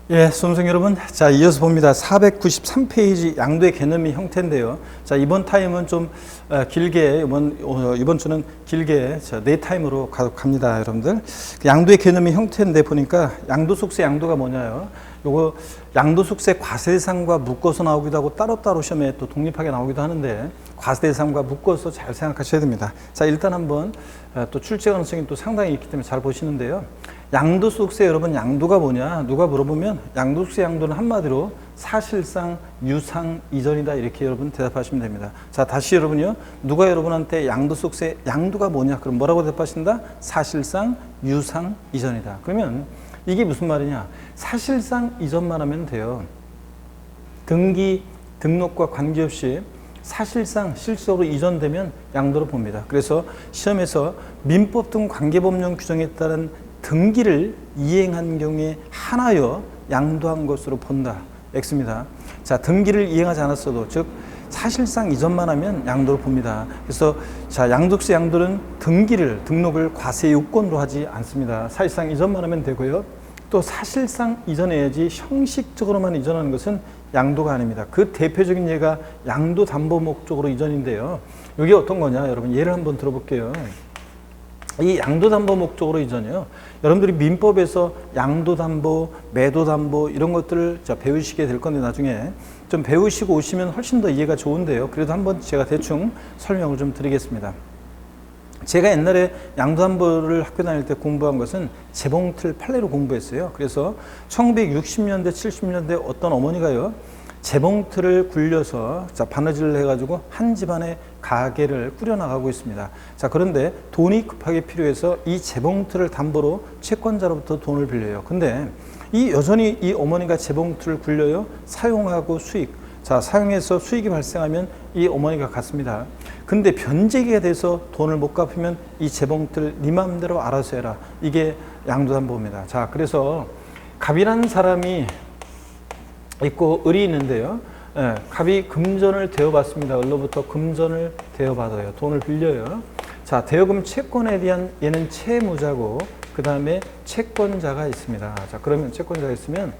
예, 수험생 여러분. 자, 이어서 봅니다. 493페이지 양도의 개념의 형태인데요. 자, 이번 타임은 좀 길게, 이번 주는 길게 네 타임으로 갑니다, 여러분들. 양도의 개념의 형태인데 보니까 양도속세 양도가 뭐냐요? 요거 양도속세 과세대상과 묶어서 나오기도 하고 따로따로 시험에 또 독립하게 나오기도 하는데 과세대상과 묶어서 잘 생각하셔야 됩니다. 자, 일단 한번 또 출제 가능성이 또 상당히 있기 때문에 잘 보시는데요. 양도속세 여러분 양도가 뭐냐 누가 물어보면 양도속세 양도는 한마디로 사실상 유상 이전이다 이렇게 여러분 대답하시면 됩니다. 자, 다시 여러분요, 누가 여러분한테 양도속세 양도가 뭐냐 그럼 뭐라고 대답하신다? 사실상 유상 이전이다. 그러면 이게 무슨 말이냐? 사실상 이전만 하면 돼요. 등기 등록과 관계없이 사실상 실질적으로 이전되면 양도로 봅니다. 그래서 시험에서 민법 등 관계법령 규정에 따른 등기를 이행한 경우에 하나여 양도한 것으로 본다. X입니다. 자, 등기를 이행하지 않았어도 즉 사실상 이전만 하면 양도를 봅니다. 그래서 자, 양도세 양도는 등록을 과세 요건으로 하지 않습니다. 사실상 이전만 하면 되고요. 또 사실상 이전해야지 형식적으로만 이전하는 것은 양도가 아닙니다. 그 대표적인 예가 양도 담보 목적으로 이전인데요. 이게 어떤 거냐? 여러분 예를 한번 들어볼게요. 이 양도담보 목적으로 이전이요. 여러분들이 민법에서 양도담보, 매도담보 이런 것들을 배우시게 될 건데 나중에 좀 배우시고 오시면 훨씬 더 이해가 좋은데요. 그래도 한번 제가 대충 설명을 좀 드리겠습니다. 제가 옛날에 양도담보를 학교 다닐 때 공부한 것은 재봉틀 판례로 공부했어요. 그래서 1960년대, 70년대 어떤 어머니가요, 재봉틀을 굴려서 바느질을 해가지고 한 집안의 가게를 꾸려나가고 있습니다. 자, 그런데 돈이 급하게 필요해서 이 재봉틀을 담보로 채권자로부터 돈을 빌려요. 근데 여전히 이 어머니가 재봉틀을 굴려요. 사용하고 수익. 자, 사용해서 수익이 발생하면 이 어머니가 갚습니다. 근데 변제기가 돼서 돈을 못 갚으면 이 재봉틀 네 맘대로 알아서 해라. 이게 양도담보입니다. 자, 그래서 갑이라는 사람이 있고 을이 있는데요. 예, 갑이 금전을 대여받습니다. 을로부터 금전을 대여받아요. 돈을 빌려요. 자, 대여금 채권에 대한 얘는 채무자고 그 다음에 채권자가 있습니다. 자, 그러면 채권자가 있으면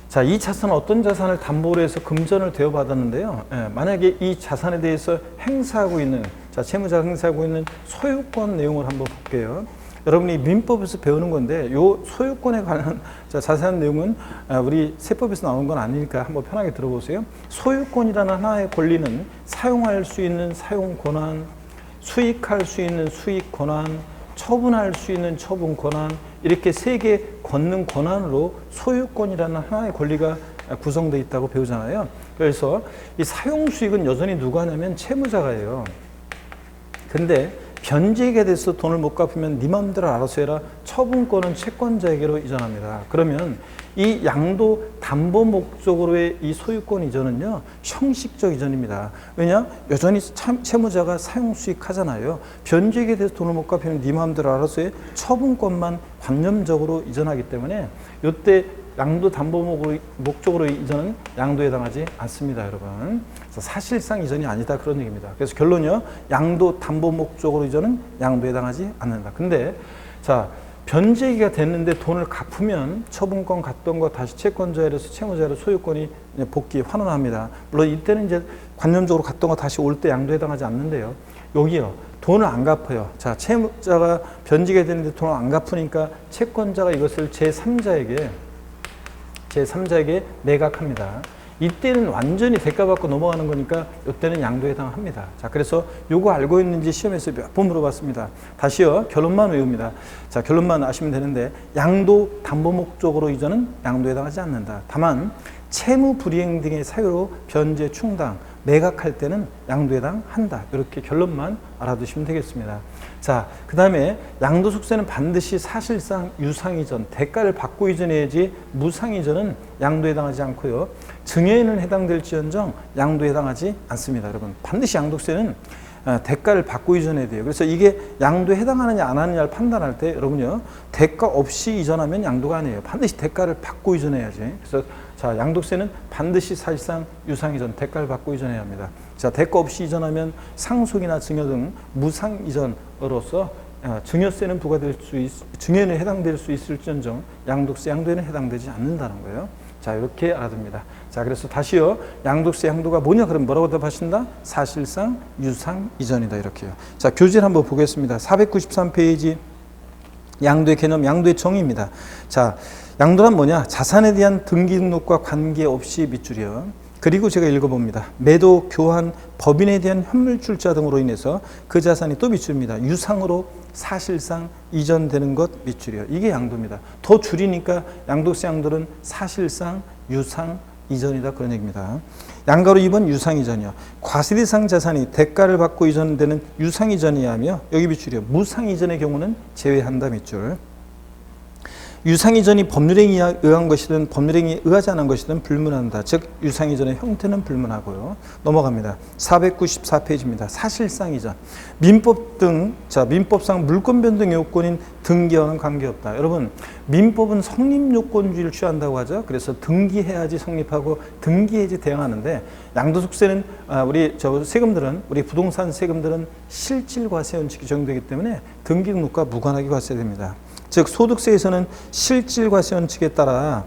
자, 이 자산은 어떤 자산을 담보로 해서 금전을 대여받았는데요. 만약에 이 자산에 대해서 행사하고 있는 채무자가 행사하고 있는 소유권 내용을 한번 볼게요. 여러분이 민법에서 배우는 건데 요 소유권에 관한 자세한 내용은 우리 세법에서 나오는 건 아니니까 한번 편하게 들어보세요. 소유권이라는 하나의 권리는 사용할 수 있는 사용 권한, 수익할 수 있는 수익 권한, 처분할 수 있는 처분 권한, 이렇게 세 개 걷는 권한으로 소유권이라는 하나의 권리가 구성되어 있다고 배우잖아요. 그래서 이 사용 수익은 여전히 누가 하냐면 채무자가 해요. 근데 변제기에 대해서 돈을 못 갚으면 네 마음대로 알아서 해라. 처분권은 채권자에게로 이전합니다. 그러면 이 양도 담보 목적으로의 이 소유권 이전은요, 형식적 이전입니다. 왜냐? 여전히 채무자가 사용 수익하잖아요. 변제기에 대해서 돈을 못 갚으면 네 마음대로 알아서 해. 처분권만 관념적으로 이전하기 때문에 이때 양도 담보 목적으로 이전은 양도에 해당하지 않습니다, 여러분. 그래서 사실상 이전이 아니다 그런 얘기입니다. 그래서 결론이요, 양도 담보 목적으로 이전은 양도에 해당하지 않는다. 근데 자, 변제기가 됐는데 돈을 갚으면 처분권 갔던 거 다시 채권자에서 채무자로 소유권이 복귀 환원합니다. 물론 이때는 이제 관념적으로 갔던 거 다시 올 때 양도에 해당하지 않는데요. 여기요, 돈을 안 갚아요. 자, 채무자가 변제가 되는데 돈을 안 갚으니까 채권자가 이것을 제3자에게 매각합니다. 이때는 완전히 대가받고 넘어가는 거니까 이때는 양도에 해당합니다. 자, 그래서 요거 알고 있는지 시험에서 몇 번 물어봤습니다. 다시요, 결론만 외웁니다. 자, 결론만 아시면 되는데 양도 담보 목적으로 이전은 양도에 해당하지 않는다. 다만 채무 불이행 등의 사유로 변제 충당 매각할 때는 양도에 해당한다. 이렇게 결론만 알아두시면 되겠습니다. 자, 그 다음에 양도속세는 반드시 사실상 유상이전, 대가를 받고 이전해야지 무상이전은 양도에 해당하지 않고요. 증여에는 해당될지언정 양도에 해당하지 않습니다. 여러분, 반드시 양도세는 대가를 받고 이전해야 돼요. 그래서 이게 양도에 해당하느냐 안 하느냐를 판단할 때 여러분요, 대가 없이 이전하면 양도가 아니에요. 반드시 대가를 받고 이전해야지. 그래서 자, 양도세는 반드시 사실상 유상이전, 대가를 받고 이전해야 합니다. 자, 대가 없이 이전하면 상속이나 증여 등 무상 이전으로서 증여세는 부과될 증여에는 해당될 수 있을지언정 양도세, 양도에는 해당되지 않는다는 거예요. 자, 이렇게 알아둡니다. 자, 그래서 다시요. 양도세, 양도가 뭐냐? 그럼 뭐라고 답하신다? 사실상 유상 이전이다. 이렇게요. 자, 교재를 한번 보겠습니다. 493페이지 양도의 개념, 양도의 정의입니다. 자, 양도란 뭐냐? 자산에 대한 등기 등록과 관계없이 밑줄이요. 그리고 제가 읽어봅니다. 매도, 교환, 법인에 대한 현물출자 등으로 인해서 그 자산이 또 밑줄입니다. 유상으로 사실상 이전되는 것 밑줄이요. 이게 양도입니다. 더 줄이니까 양도세 양도는 사실상 유상 이전이다 그런 얘기입니다. 양가로 2번 유상 이전이요. 과세 대상 자산이 대가를 받고 이전되는 유상 이전이야 하며 여기 밑줄이요. 무상 이전의 경우는 제외한다 밑줄. 유상 이전이 법률에 의한 것이든 법률에 의하지 않은 것이든 불문한다. 즉 유상 이전의 형태는 불문하고요. 넘어갑니다. 494페이지입니다. 사실상 이전. 민법 등 민법상 물권 변동 요건인 등기와는 관계없다. 여러분, 민법은 성립 요건주의를 취한다고 하죠. 그래서 등기해야지 성립하고 등기해야지 대응하는데 양도소득세는 우리 세금들은 우리 부동산 세금들은 실질 과세 원칙이 적용되기 때문에 등기 등록과 무관하게 과세됩니다. 즉 소득세에서는 실질 과세 원칙에 따라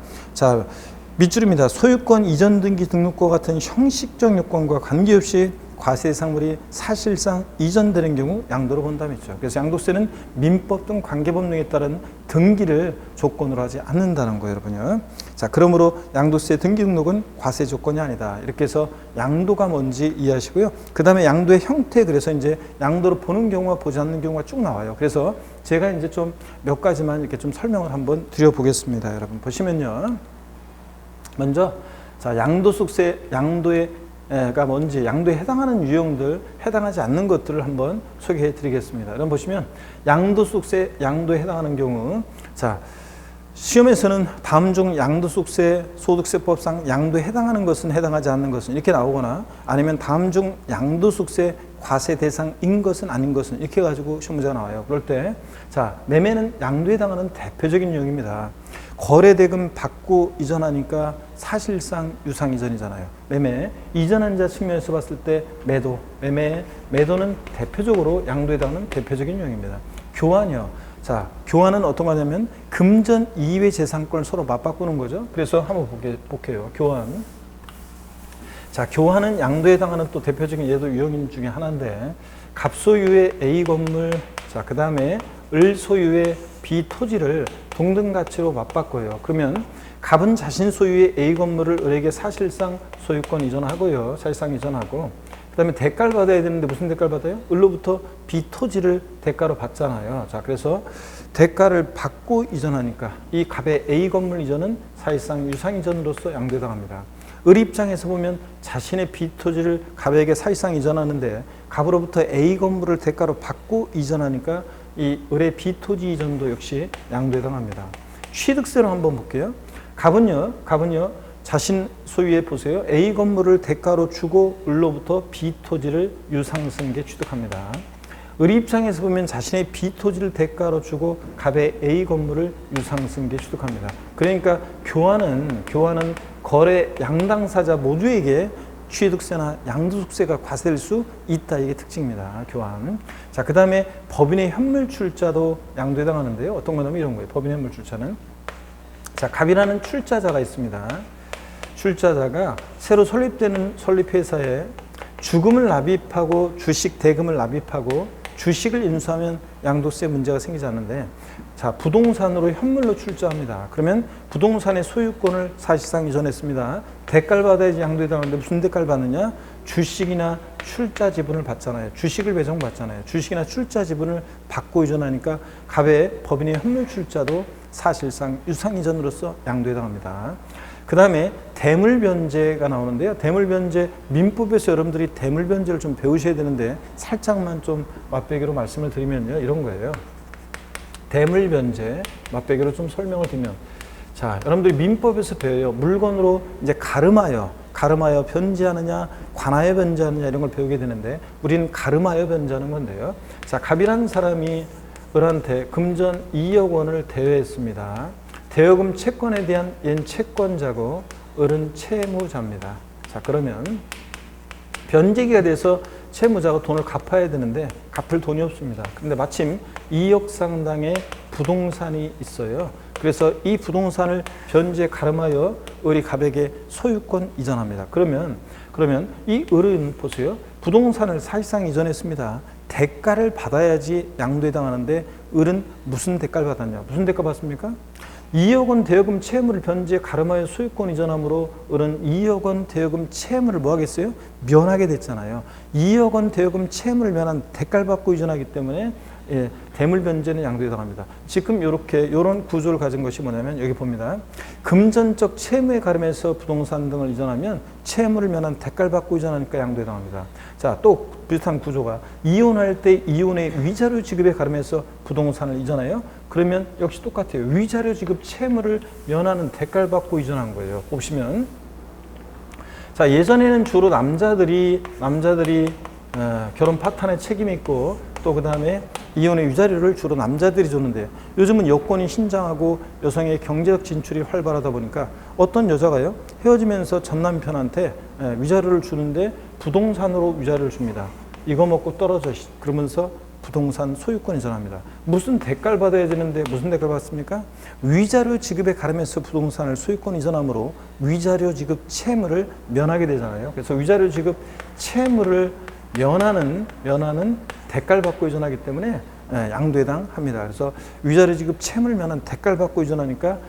밑줄입니다. 소유권 이전 등기 등록과 같은 형식적 요건과 관계없이 과세 상물이 사실상 이전되는 경우 양도로 본다 밑줄. 그래서 양도세는 민법 등 관계법령에 따른 등기를 조건으로 하지 않는다는 거예요, 여러분요. 자, 그러므로 양도세 등기 등록은 과세 조건이 아니다. 이렇게 해서 양도가 뭔지 이해하시고요. 그 다음에 양도의 형태, 그래서 이제 양도로 보는 경우와 보지 않는 경우가 쭉 나와요. 그래서 제가 이제 좀 몇 가지만 이렇게 좀 설명을 한번 드려보겠습니다. 여러분 보시면요. 먼저, 양도소득세, 양도가 뭔지, 양도에 해당하는 유형들, 해당하지 않는 것들을 한번 소개해 드리겠습니다. 여러분 보시면 양도소득세, 양도에 해당하는 경우, 시험에서는 다음 중 양도소득세, 소득세법상 양도에 해당하는 것은 해당하지 않는 것은 이렇게 나오거나 아니면 다음 중 양도소득세 과세 대상인 것은 아닌 것은 이렇게 가지고 시험 문제가 나와요. 그럴 때 매매는 양도에 해당하는 대표적인 유형입니다. 거래대금 받고 이전하니까 사실상 유상 이전이잖아요. 매매, 이전한 자 측면에서 봤을 때 매도는 대표적으로 양도에 해당하는 대표적인 유형입니다. 교환이요. 교환은 어떤 거냐면 금전 이외 재산권을 서로 맞바꾸는 거죠. 그래서 한번 볼게요. 교환. 교환은 양도에 해당하는 또 대표적인 얘도 유형 중에 하나인데 갑소유의 A 건물, 그 다음에 을 소유의 B 토지를 동등 가치로 맞바꿔요. 그러면 갑은 자신 소유의 A 건물을 을에게 사실상 소유권 이전하고요. 사실상 이전하고 그 다음에 대가를 받아야 되는데 무슨 대가를 받아요? 을로부터 B 토지를 대가로 받잖아요. 그래서 대가를 받고 이전하니까 이 갑의 A 건물 이전은 사실상 유상 이전으로서 양도에 해당합니다. 을 입장에서 보면 자신의 B 토지를 갑에게 사실상 이전하는데 갑으로부터 A 건물을 대가로 받고 이전하니까 이 을의 B 토지 이전도 역시 양도에 해당합니다. 취득세로 한번 볼게요. 갑은요 자신 소유의 보세요. A 건물을 대가로 주고 을로부터 B 토지를 유상승계 취득합니다. 을 입장에서 보면 자신의 B 토지를 대가로 주고 갑의 A 건물을 유상승계 취득합니다. 그러니까 교환은 거래 양당사자 모두에게 취득세나 양도소득세가 과세될 수 있다. 이게 특징입니다. 교환. 그 다음에 법인의 현물출자도 양도에 해당하는데요. 어떤 거냐면 이런 거예요. 법인의 현물출자는 갑이라는 출자자가 있습니다. 출자자가 새로 설립되는 설립회사에 주금을 납입하고 주식 대금을 납입하고 주식을 인수하면 양도세 문제가 생기지 않는데 부동산으로 현물로 출자합니다. 그러면 부동산의 소유권을 사실상 이전했습니다. 대가를 받아야지 양도에 해당하는데 무슨 대가를 받느냐? 주식이나 출자 지분을 받잖아요. 주식을 배정받잖아요. 주식이나 출자 지분을 받고 이전하니까 갑의 법인의 현물 출자도 사실상 유상 이전으로서 양도에 해당합니다. 그 다음에 대물변제가 나오는데요. 대물변제, 민법에서 여러분들이 대물변제를 좀 배우셔야 되는데 살짝만 좀 맛배기로 말씀을 드리면요. 이런 거예요. 대물변제, 맛배기로 좀 설명을 드리면 여러분들이 민법에서 배워요. 물건으로 이제 가름하여 변제하느냐, 관하여 변제하느냐 이런 걸 배우게 되는데 우리는 가름하여 변제하는 건데요. 갑이라는 사람이 을한테 금전 2억 원을 대여했습니다. 대여금 채권에 대한 얘는 채권자고 을은 채무자입니다. 그러면 변제기가 돼서 채무자가 돈을 갚아야 되는데 갚을 돈이 없습니다. 그런데 마침 2억 상당의 부동산이 있어요. 그래서 이 부동산을 변제에 가름하여 을이 갑에게 소유권 이전합니다. 그러면 이 을은 보세요. 부동산을 사실상 이전했습니다. 대가를 받아야지 양도해당하는데 을은 무슨 대가를 받았냐? 무슨 대가 받습니까? 2억 원 대여금 채무를 변제에 가름하여 소유권 이전함으로 을은 2억 원 대여금 채무를 뭐 하겠어요? 면하게 됐잖아요. 2억 원 대여금 채무를 면한 대가를 받고 이전하기 때문에 대물 변제는 양도해당합니다. 지금 이런 구조를 가진 것이 뭐냐면 여기 봅니다. 금전적 채무에 가름해서 부동산 등을 이전하면 채무를 면한 대가를 받고 이전하니까 양도해당합니다. 자, 또 비슷한 구조가 이혼할 때 이혼의 위자료 지급에 가름해서 부동산을 이전해요. 그러면 역시 똑같아요. 위자료 지급 채무를 면하는 대가를 받고 이전한 거예요. 보시면 자, 예전에는 주로 남자들이 결혼 파탄에 책임이 있고 또 그 다음에 이혼의 위자료를 주로 남자들이 줬는데 요즘은 여건이 신장하고 여성의 경제적 진출이 활발하다 보니까 어떤 여자가요 헤어지면서 전 남편한테 위자료를 주는데 부동산으로 위자료를 줍니다. 이거 먹고 떨어져 그러면서 부동산 소유권 이전합니다. 무슨 대가를 받아야 되는데 무슨 대가를 받습니까? 위자료 지급에 가름해서 부동산을 소유권 이전함으로 위자료 지급 채무를 면하게 되잖아요. 그래서 위자료 지급 채무를 면하는 대가를 받고 이전하기 때문에 양도해당합니다. 그래서 위자료 지급 채무를 면한 대가를 받고 이전하니까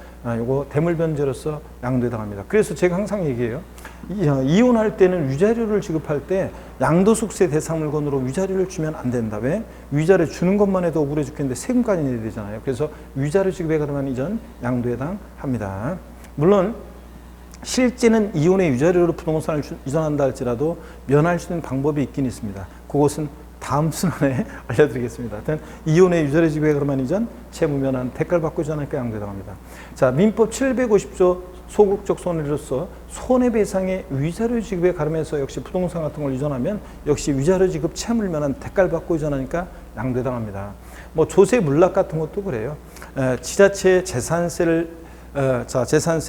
이거 대물변제로서 양도해당합니다. 그래서 제가 항상 얘기해요. 이혼할 때는 위자료를 지급할 때 양도소득세 대상 물건으로 위자료를 주면 안 된다. 왜? 위자료 주는 것만 해도 억울해 죽겠는데 세금까지 내야 되잖아요. 그래서 위자료 지급에 가름한 이전 양도해당합니다. 물론 실제는 이혼의 위자료로 부동산을 이전한다 할지라도 면할 수 있는 방법이 있긴 있습니다. 그것은 다음 순환에 알려드리겠습니다. 하여튼 이혼의 위자료 지급에 가름한 이전 채무 면한 대가를 받고 이전하니까 양도해당합니다. 자, 민법 750조 소극적 손해로서 손해배상의 위자료 지급에 가름해서 역시 부동산 같은 걸 이전하면 역시 위자료 지급 채무를 면한 대가를 받고 이전하니까 양도해당합니다. 뭐 조세 물납 같은 것도 그래요. 지자체 재산세를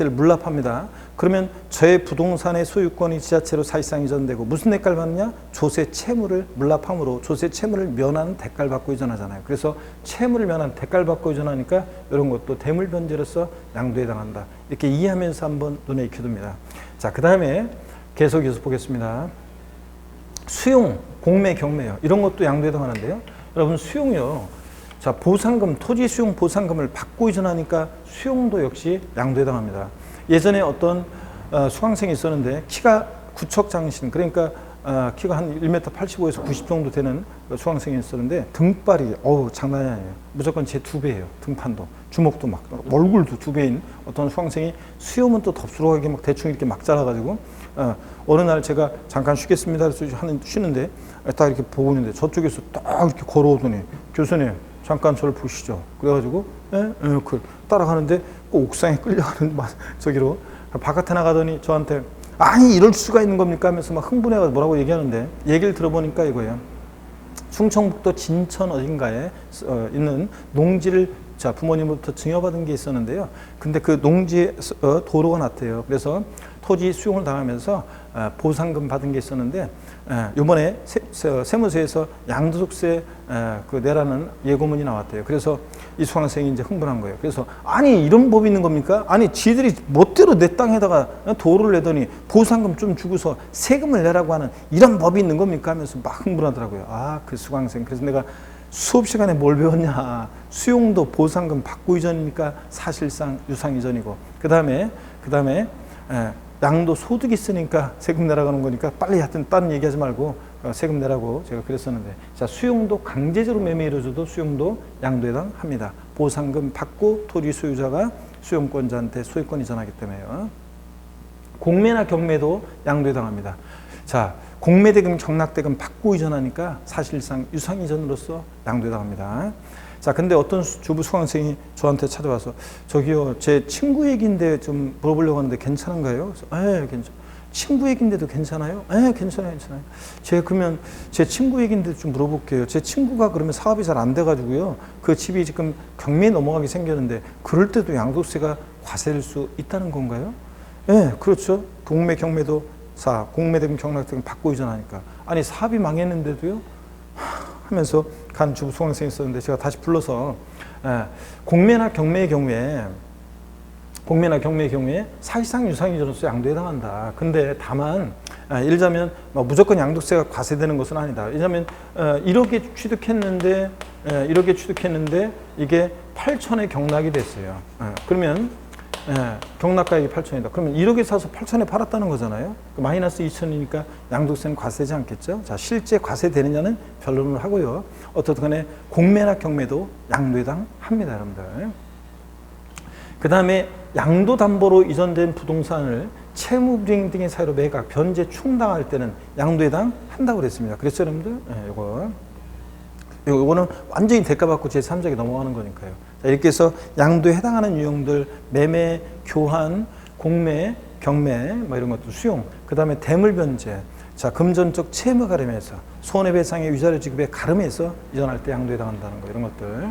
물납합니다. 그러면 저의 부동산의 소유권이 지자체로 사실상 이전되고 무슨 대가를 받느냐? 조세 채무를 물납함으로 조세 채무를 면하는 대가를 받고 이전하잖아요. 그래서 채무를 면한 대가를 받고 이전하니까 이런 것도 대물변제로서 양도해당한다. 이렇게 이해하면서 한번 눈에 익혀둡니다. 자, 그 다음에 계속해서 보겠습니다. 수용, 공매, 경매요. 이런 것도 양도해당하는데요. 여러분 수용요. 자, 보상금, 토지 수용 보상금을 받고 이전하니까 수용도 역시 양도해당합니다. 예전에 어떤 수강생이 있었는데 키가 구척장신, 그러니까 키가 한 1m 85에서 90 정도 되는 수강생이 있었는데 등발이 장난이 아니에요. 무조건 제 2배예요. 등판도, 주먹도 막, 얼굴도 2배인 어떤 수강생이 수염은 또 덥수룩하게 막 대충 이렇게 막 자라가지고 어느 날 제가 잠깐 쉬겠습니다 해서 쉬는데 딱 이렇게 보고 있는데 저쪽에서 딱 이렇게 걸어오더니 교수님 잠깐 저를 보시죠. 그래가지고 따라가는데 꼭 옥상에 끌려가는 저기로 바깥에 나가더니 저한테 아니 이럴 수가 있는 겁니까 하면서 막 흥분해가지고 뭐라고 얘기하는데 얘기를 들어보니까 이거예요. 충청북도 진천 어딘가에 있는 농지를 부모님부터 증여받은 게 있었는데요. 근데 그 농지에 도로가 났대요. 그래서 토지 수용을 당하면서 보상금 받은 게 있었는데 이번에 세무서에서 양도소득세 내라는 예고문이 나왔대요. 그래서 이 수강생이 이제 흥분한 거예요. 그래서 아니 이런 법이 있는 겁니까? 아니 지들이 멋대로 내 땅에다가 도로를 내더니 보상금 좀 주고서 세금을 내라고 하는 이런 법이 있는 겁니까? 하면서 막 흥분하더라고요. 그 수강생. 그래서 내가 수업 시간에 뭘 배웠냐? 수용도 보상금 받고 이전이니까 사실상 유상 이전이고 그 다음에 양도 소득이 있으니까 세금 내라고 하는 거니까 빨리 하여튼 다른 얘기하지 말고 세금 내라고 제가 그랬었는데 자 수용도 강제적으로 매매 이루어져도 수용도 양도해당합니다. 보상금 받고 토지 소유자가 수용권자한테 소유권 이전하기 때문에요. 공매나 경매도 양도해당합니다. 자 공매대금 경락대금 받고 이전하니까 사실상 유상 이전으로서 양도해당합니다. 자, 근데 어떤 주부 수강생이 저한테 찾아와서 저기요, 제 친구 얘기인데 좀 물어보려고 하는데 괜찮은가요? 그래서, 괜찮아요. 친구 얘기인데도 괜찮아요? 괜찮아요. 제가 그러면 제 친구 얘기인데 좀 물어볼게요. 제 친구가 그러면 사업이 잘 안 돼가지고요. 그 집이 지금 경매에 넘어가게 생겼는데 그럴 때도 양도세가 과세될 수 있다는 건가요? 그렇죠. 공매, 경매도 공매대금, 경락대금 받고 이전하니까. 아니 사업이 망했는데도요? 하면서 간 주부 수강생이 있었는데 제가 다시 불러서 공매나 경매의 경우에 사실상 유상이전으로서 양도에 해당한다. 근데 다만 예를 들자면 무조건 양도세가 과세되는 것은 아니다. 왜냐하면 1억에 취득했는데 이게 8천에 경락이 됐어요. 그러면 경락가액이 8천이다. 그러면 1억에 사서 8천에 팔았다는 거잖아요. 마이너스 2천이니까 양도세는 과세되지 않겠죠. 자, 실제 과세되느냐는 변론을 하고요. 어떻든 간에 공매나 경매도 양도에 해당합니다, 여러분들. 그 다음에 양도담보로 이전된 부동산을 채무불이행 등의 사유로 매각, 변제, 충당할 때는 양도에 해당한다고 그랬습니다. 그랬죠, 여러분들? 요거는 완전히 대가받고 제3자에게 넘어가는 거니까요. 자, 이렇게 해서 양도에 해당하는 유형들, 매매, 교환, 공매, 경매, 이런 것들, 수용, 그 다음에 대물변제, 자, 금전적 채무 가름에서, 손해배상의 위자료 지급의 가름에서 이전할 때 양도에 해당한다는 거, 이런 것들.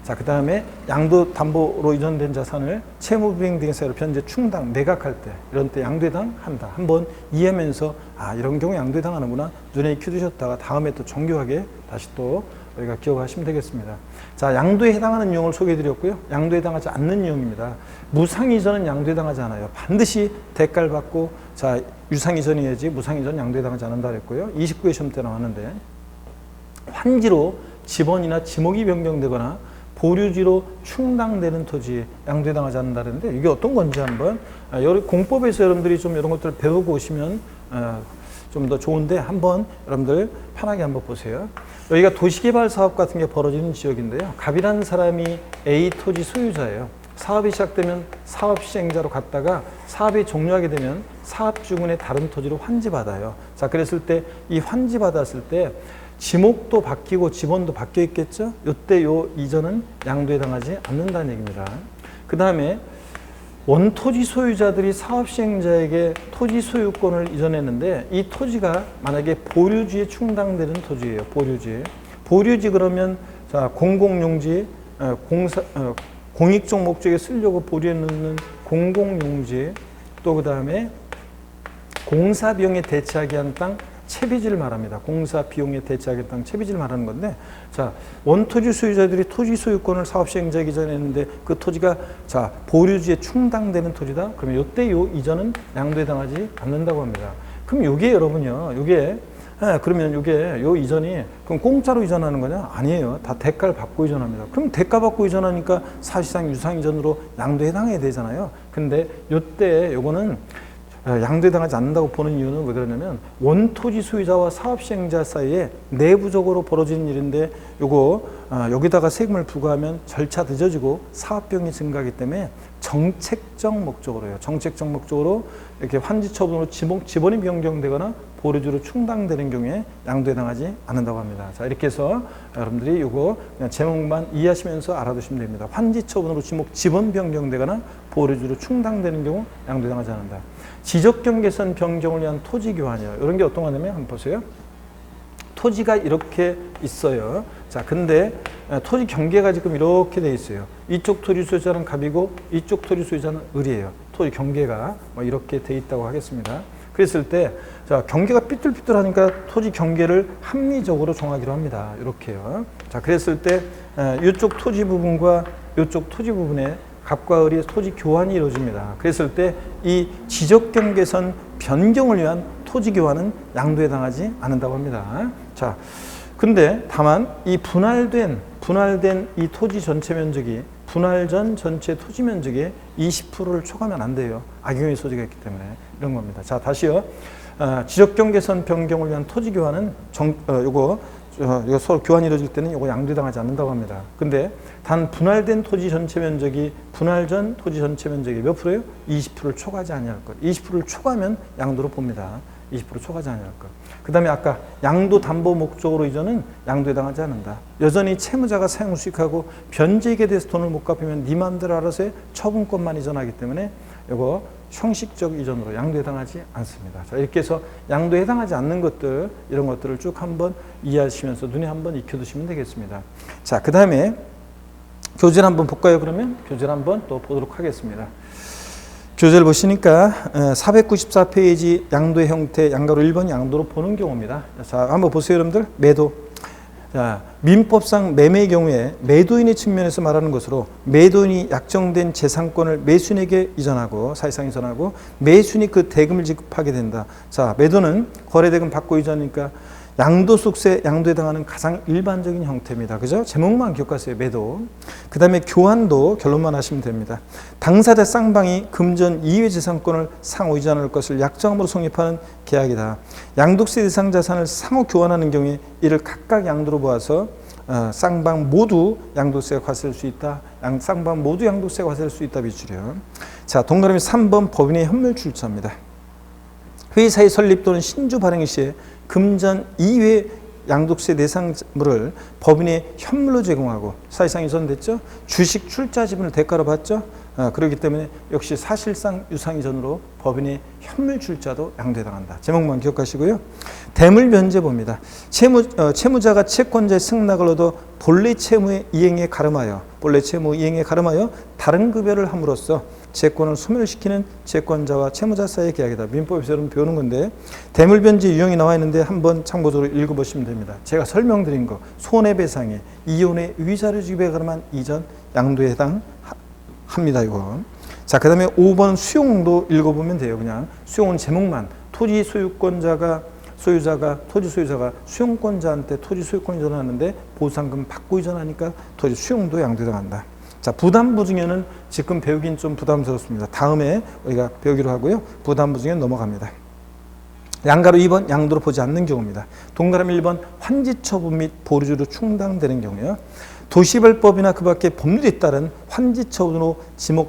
자, 그 다음에 양도 담보로 이전된 자산을 채무불이행 등의 사유로 변제, 충당, 매각할 때, 이런 때 양도에 해당한다. 한번 이해하면서, 이런 경우 양도에 해당하는구나. 눈에 익혀두셨다가 다음에 또 정교하게 다시 또 우리가 기억하시면 되겠습니다. 자, 양도에 해당하는 유형을 소개해드렸고요. 양도에 해당하지 않는 유형입니다. 무상이전은 양도에 해당하지 않아요. 반드시 대가를 받고, 자, 유상이전이어야지 무상이전 양도에 해당하지 않는다 그랬고요. 29회 시험 때 나왔는데, 환지로 지번이나 지목이 변경되거나 보류지로 충당되는 토지 양도에 해당하지 않는다 그랬는데, 이게 어떤 건지 한번 공법에서 여러분들이 좀 이런 것들을 배우고 오시면 좀 더 좋은데, 한번 여러분들 편하게 한번 보세요. 여기가 도시개발 사업 같은 게 벌어지는 지역인데요. 갑이라는 사람이 A 토지 소유자예요. 사업이 시작되면 사업 시행자로 갔다가 사업이 종료하게 되면 사업주군의 다른 토지로 환지받아요. 자, 그랬을 때 이 환지받았을 때 지목도 바뀌고 지번도 바뀌어 있겠죠? 이때 요 이전은 양도에 해당하지 않는다는 얘기입니다. 그 다음에 원토지 소유자들이 사업 시행자에게 토지 소유권을 이전했는데, 이 토지가 만약에 보류지에 충당되는 토지예요. 보류지 그러면, 자, 공공용지, 공익적 목적에 쓰려고 보류해 놓는 공공용지, 또 그 다음에 공사 비용에 대체하게 한 땅, 채비지를 말합니다. 공사 비용에 대체하게 땅, 채비지를 말하는 건데, 자, 원토지 소유자들이 토지 소유권을 사업 시행자에게 이전했는데 그 토지가, 자, 보류지에 충당되는 토지다. 그러면 이때 요 이전은 양도에 해당하지 않는다고 합니다. 그럼 요게 여러분요, 그러면 요게 요 이전이 그럼 공짜로 이전하는 거냐? 아니에요. 다 대가를 받고 이전합니다. 그럼 대가 받고 이전하니까 사실상 유상 이전으로 양도에 해당해야 되잖아요. 근데 요때 요거는 양도에 해당하지 않는다고 보는 이유는 왜 그러냐면, 원토지 소유자와 사업 시행자 사이에 내부적으로 벌어지는 일인데, 요거 여기다가 세금을 부과하면 절차 늦어지고 사업 비용이 증가하기 때문에 정책적 목적으로요. 정책적 목적으로 이렇게 환지 처분으로 지번이 변경되거나 보류지로 충당되는 경우에 양도에 해당하지 않는다고 합니다. 자, 이렇게 해서 여러분들이 요거 그냥 제목만 이해하시면서 알아두시면 됩니다. 환지 처분으로 지번 변경되거나 보류지로 충당되는 경우 양도에 해당하지 않는다. 지적경계선 변경을 위한 토지 교환이요. 이런 게 어떤 거냐면, 한번 보세요. 토지가 이렇게 있어요. 자, 근데 토지 경계가 지금 이렇게 돼 있어요. 이쪽 토지 소유자는 갑이고 이쪽 토지 소유자는 을이에요. 토지 경계가 이렇게 돼 있다고 하겠습니다. 그랬을 때, 자, 경계가 삐뚤삐뚤하니까 토지 경계를 합리적으로 정하기로 합니다. 이렇게요. 자, 그랬을 때 이쪽 토지 부분과 이쪽 토지 부분에 갑과 을이 토지 교환이 이루어집니다. 그랬을 때 이 지적경계선 변경을 위한 토지 교환은 양도에 해당하지 않는다고 합니다. 자, 근데 다만 이 분할된 이 토지 전체 면적이 분할 전 전체 토지 면적의 20%를 초과하면 안 돼요. 악용의 소지가 있기 때문에 이런 겁니다. 자, 다시요. 지적경계선 변경을 위한 토지 교환은 이거 서로 교환이 이루어질 때는 이거 양도에 해당하지 않는다고 합니다. 근데 단 분할된 토지 전체 면적이 분할 전 토지 전체 면적이 몇 프로예요? 20%를 초과하지 아니할 것. 20%를 초과하면 양도로 봅니다. 20% 초과하지 아니할 것. 그 다음에 아까 양도 담보 목적으로 이전은 양도에 해당하지 않는다. 여전히 채무자가 사용 수익하고 변제액에 대해서 돈을 못 갚으면 네 마음대로 알아서 해. 처분권만 이전하기 때문에 이거 형식적 이전으로 양도에 해당하지 않습니다. 자, 이렇게 해서 양도에 해당하지 않는 것들, 이런 것들을 쭉 한번 이해하시면서 눈에 한번 익혀두시면 되겠습니다. 자, 그 다음에 교재를 한번 볼까요? 그러면 교재를 한번 또 보도록 하겠습니다. 교재를 보시니까 494페이지 양도의 형태, 양가로 1번 양도로 보는 경우입니다. 자, 한번 보세요, 여러분들. 매도. 자, 민법상 매매의 경우에 매도인의 측면에서 말하는 것으로 매도인이 약정된 재산권을 매수인에게 이전하고, 사실상 이전하고, 매수인이 그 대금을 지급하게 된다. 자, 매도는 거래대금 받고 이전이니까 양도소득세 양도에 해당하는 가장 일반적인 형태입니다. 그죠? 제목만 기억하세요. 매도. 그 다음에 교환도 결론만 하시면 됩니다. 당사자 쌍방이 금전 이외 재산권을 상호 이전할 것을 약정함으로 성립하는 계약이다. 양도세 대상 자산을 상호 교환하는 경우에 이를 각각 양도로 보아서 쌍방 모두 양도세가 과세될 수 있다. 쌍방 모두 양도세가 과세될 수 있다. 비추려. 자, 동그라미 3번 법인의 현물 출처입니다. 회사의 설립 또는 신주 발행 시에 금전 이외 양도세 대상물을 법인의 현물로 제공하고, 사실상 이전됐죠. 주식 출자 지분을 대가로 받죠. 그렇기 때문에 역시 사실상 유상 이전으로 법인의 현물 출자도 양도해당한다. 제목만 기억하시고요. 대물 변제 봅니다. 채무자가 채권자의 승낙을 얻어 본래 채무의 이행에 가름하여 다른 급여를 함으로써 채권을 소멸시키는 채권자와 채무자 사이의 계약이다. 민법에서 여러분 배우는 건데, 대물변제 유형이 나와 있는데 한번 참고적으로 읽어보시면 됩니다. 제가 설명드린 거, 손해배상에 이혼의 위자료 지급에 관한 이전 양도에 해당합니다. 이거. 자, 그 다음에 5번 수용도 읽어보면 돼요. 그냥 수용은 제목만, 토지 소유자가 수용권자한테 토지 소유권 이전하는데 보상금 받고 이전하니까 토지 수용도 양도에 해당한다. 자, 부담부 증여는 지금 배우긴 좀 부담스럽습니다. 다음에 우리가 배우기로 하고요. 부담부 증여 넘어갑니다. 양가로 2번 양도로 보지 않는 경우입니다. 동그라미 1번 환지처분 및 보류주로 충당되는 경우요. 도시별법이나 그 밖의 법률에 따른 환지처분으로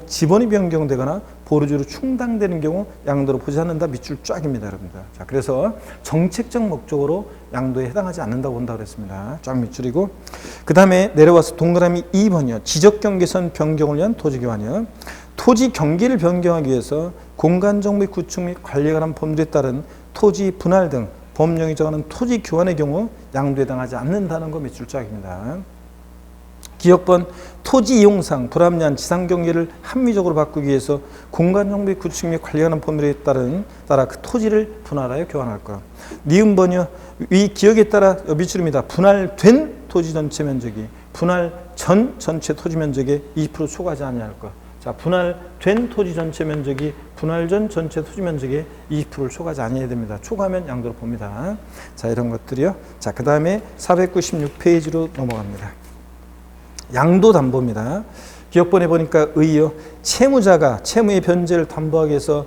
지번이 변경되거나 보류주로 충당되는 경우 양도로 보지 않는다. 밑줄 쫙입니다, 여러분들. 자, 그래서 정책적 목적으로 양도에 해당하지 않는다고 본다고 그랬습니다. 쫙 밑줄이고, 그 다음에 내려와서 동그라미 2번이요. 지적경계선 변경을 위한 토지교환이요. 토지 경계를 변경하기 위해서 공간정비 구축 및 관리에 관한 법률에 따른 토지 분할 등 법령이 정하는 토지 교환의 경우 양도에 해당하지 않는다는 거 밑줄 쫙입니다. 기억번 토지 이용상 불합리한 지상 경계를 합리적으로 바꾸기 위해서 공간 정비 구축 및 관리하는 법률에 따라 그 토지를 분할하여 교환할 것. 니은번이요. 위 기억에 따라 밑줄입니다. 분할된 토지 전체 면적이 분할 전 전체 토지 면적의 20% 초과하지 아니할 것. 자, 분할된 토지 전체 면적이 분할 전 전체 토지 면적의 20%를 초과하지 아니해야 됩니다. 초과하면 양도로 봅니다. 자, 이런 것들이요. 자, 그 다음에 496페이지로 넘어갑니다. 양도담보입니다. 기억본에 보니까 의요. 채무자가 채무의 변제를 담보하기 위해서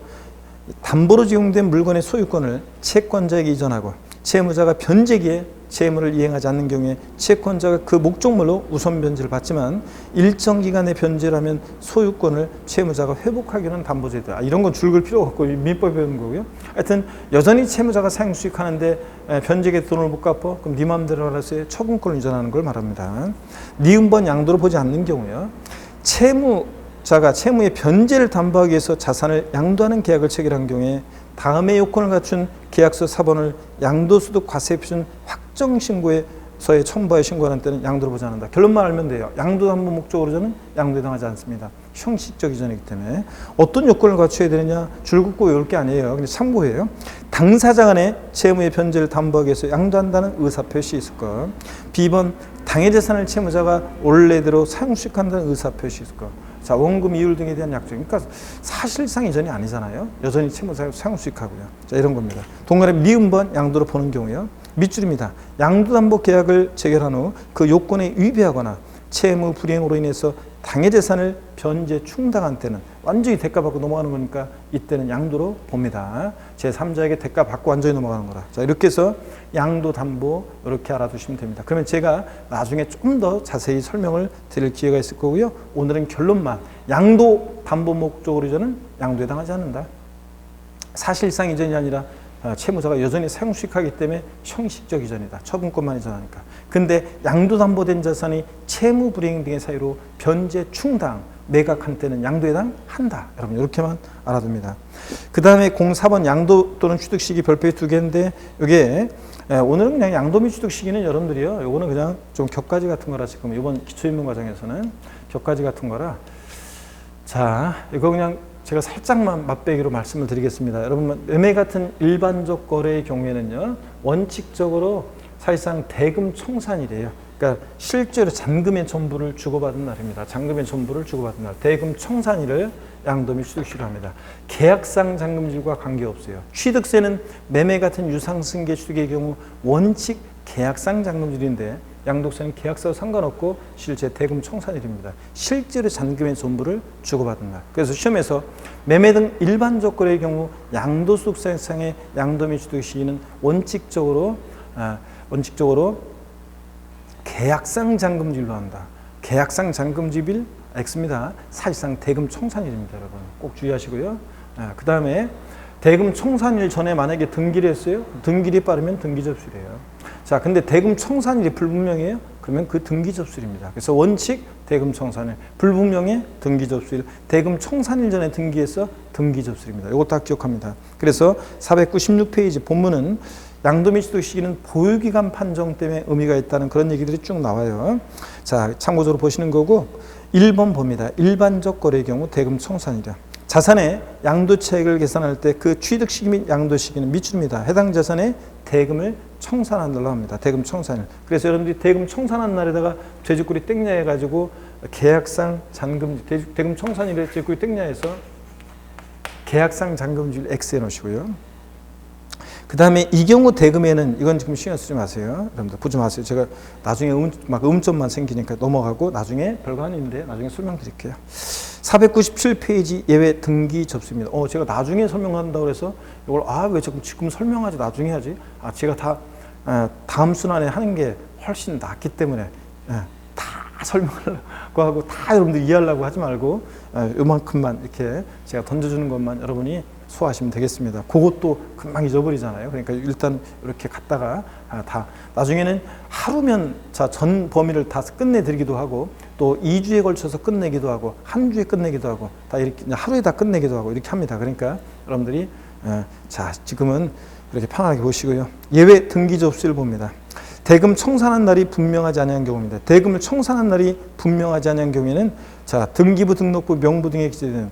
담보로 제공된 물건의 소유권을 채권자에게 이전하고, 채무자가 변제기에 채무를 이행하지 않는 경우에 채권자가 그 목적물로 우선 변제를 받지만 일정 기간에 변제를 하면 소유권을 채무자가 회복하기는 담보제도다. 이런 건 줄글 필요가 없고 민법에 배우는 거고요. 하여튼 여전히 채무자가 사용수익하는데 변제기에 돈을 못 갚아? 그럼 네 마음대로 알아서 처분권을 이전하는 걸 말합니다. 니은번 양도로 보지 않는 경우요. 채무자가 채무의 변제를 담보하기 위해서 자산을 양도하는 계약을 체결한 경우에 다음의 요건을 갖춘 계약서 사본을 양도소득 과세 표준 확정신고에서의 첨부하여 신고하는 때는 양도로 보지 않는다. 결론만 알면 돼요. 양도담보 목적으로는 양도에 해당하지 않습니다. 형식적 이전이기 때문에. 어떤 요건을 갖춰야 되느냐, 줄 긋고 외울 게 아니에요. 근데 참고해요. 당사자 간의 채무의 변제를 담보하기 위해서 양도한다는 의사표시 있을 것. B번 당해 재산을 채무자가 원래대로 사용수익한다는 의사표시 있을 것. 자, 원금 이율 등에 대한 약정. 그러니까 사실상 이전이 아니잖아요. 여전히 채무자가 사용수익하고요. 자, 이런 겁니다. 동그라미 미음번 양도로 보는 경우요. 밑줄입니다. 양도담보 계약을 체결한 후 그 요건에 위배하거나 채무 불이행으로 인해서 당해 재산을 변제 충당한 때는 완전히 대가 받고 넘어가는 거니까 이때는 양도로 봅니다. 제3자에게 대가 받고 완전히 넘어가는 거라. 자, 이렇게 해서 양도담보 이렇게 알아두시면 됩니다. 그러면 제가 나중에 좀 더 자세히 설명을 드릴 기회가 있을 거고요. 오늘은 결론만, 양도담보 목적으로 이전은 양도에 해당하지 않는다. 사실상 이전이 아니라 채무자가 여전히 사용수익하기 때문에 형식적 이전이다. 처분권만 이전하니까. 근데 양도담보된 자산이 채무 불이행 등의 사유로 변제 충당, 매각한 때는 양도에 해당한다. 여러분 이렇게만 알아둡니다. 그 다음에 04번 양도 또는 취득 시기 별표의 두 개인데, 이게 오늘은 그냥 양도 및 취득 시기는 여러분들이요. 요거는 그냥 좀 격가지 같은 거라, 지금 이번 기초인문 과정에서는 격가지 같은 거라. 자, 이거 그냥 제가 살짝만 맛배기로 말씀을 드리겠습니다. 여러분, 매매 같은 일반적 거래의 경우에는요, 원칙적으로 사실상 대금 청산이래요. 그러니까 실제로 잔금의 전부를 주고받은 날입니다. 잔금의 전부를 주고받은 날. 대금 청산일을 양도미 취득시로 합니다. 계약상 잔금질과 관계없어요. 취득세는 매매 같은 유상승계 취득의 경우 원칙 계약상 잔금질인데 양도세는 계약서와 상관없고 실제 대금 청산일입니다. 실제로 잔금의 전부를 주고받은 날. 그래서 시험에서 매매 등 일반적 거래의 경우 양도소득세상의 양도미 취득 시기는 원칙적으로 계약상 잔금질로 한다. 계약상 잔금질일 X입니다. 사실상 대금 청산일입니다, 여러분. 꼭 주의하시고요. 그 다음에 대금 청산일 전에 만약에 등기를 했어요. 등기일이 빠르면 등기 접수일이에요. 자, 근데 대금 청산일이 불분명해요. 그러면 그 등기 접수일입니다. 그래서 원칙 대금 청산일, 불분명해 등기 접수일, 대금 청산일 전에 등기해서 등기 접수일입니다. 이거 딱 기억합니다. 그래서 496페이지 본문은 양도미 취득 시기는 보유기간 판정 때문에 의미가 있다는 그런 얘기들이 쭉 나와요. 자, 참고적으로 보시는 거고 1번 봅니다. 일반적 거래의 경우 대금 청산이다. 자산의 양도 차익을 계산할 때 그 취득 시기 및 양도 시기는 밑줄입니다. 해당 자산의 대금을 청산한 날로 합니다. 대금 청산일. 그래서 여러분들이 대금 청산한 날에다가 돼지꼬리 땡냐 해가지고 계약상 잔금, 대금 청산일에 돼지꼬리 땡냐 해서 계약상 잔금질 X 해놓으시고요. 그 다음에 이 경우 대금에는 이건 지금 신경 쓰지 마세요. 여러분들 보지 마세요. 제가 나중에 음점만 생기니까 넘어가고 나중에 별거 아닌데 나중에 설명드릴게요. 497페이지 예외 등기 접수입니다. 제가 나중에 설명한다고 해서 이걸 왜 지금 설명하지 나중에 하지? 제가 다 다음 순환에 하는 게 훨씬 낫기 때문에 다 설명하려고 하고 다 여러분들 이해하려고 하지 말고 요만큼만 이렇게 제가 던져주는 것만 여러분이 소화하시면 되겠습니다. 그것도 금방 잊어버리잖아요. 그러니까 일단 이렇게 갔다가 다 나중에는 하루면 전 범위를 다 끝내드리기도 하고 또 2주에 걸쳐서 끝내기도 하고 한 주에 끝내기도 하고 다 이렇게 하루에 다 끝내기도 하고 이렇게 합니다. 그러니까 여러분들이 지금은 이렇게 편하게 보시고요. 예외 등기 접수를 봅니다. 대금 청산한 날이 분명하지 않은 경우입니다. 대금을 청산한 날이 분명하지 않은 경우에는 등기부 등록부 명부 등에 기재되는